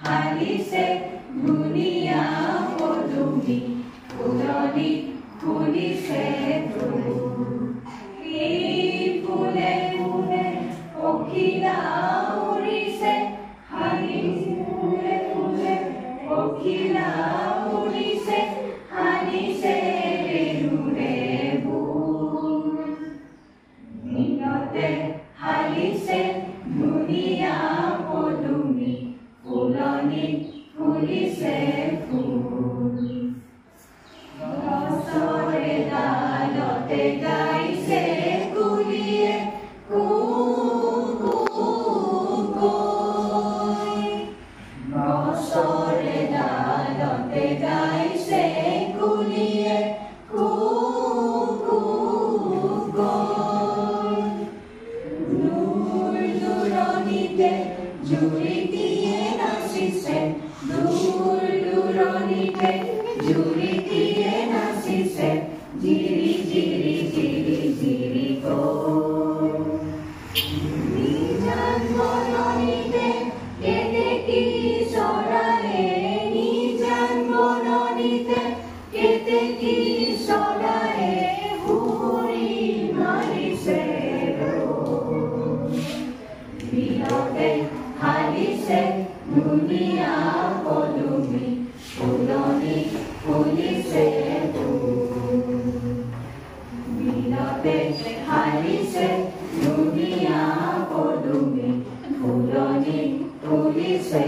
হালিছে ধুনীয়া পদুমী ফুলনিত ফুলিছে ফুল এই ফুলে ফুলে পখিলা উৰিছে হালিছে ফুলে ফুলে পখিলা উৰিছে হালিছে ৰেণুৰে বুল নীলতে হালিছে ধুনীয়া পদুমী ফুলনিত ফুলিছে ফুল গছৰে ডালতে গাইছে কুলিয়ে কু কু কৈ গছৰে ডালতে গাইছে কুলিয়ে কু কু কৈ দূৰ দূৰণিতে জুৰিটিয়ে নাচিছে দূৰ দূৰণিতে জুৰিটিয়ে নাচিছে জিৰি জিৰি জিৰি জিৰি কৈ নিজান বননিতে কেতেকী চৰায়ে নিজান বননিতে কেতেকী চৰায়ে সুৰি মাৰিছে বিলতে হালিছে ধুনীয়া পদুমী ফুলনিত ফুলিছে ফুল বিলতে হালিছে ধুনীয়া পদুমী ফুলনিত ফুলিছে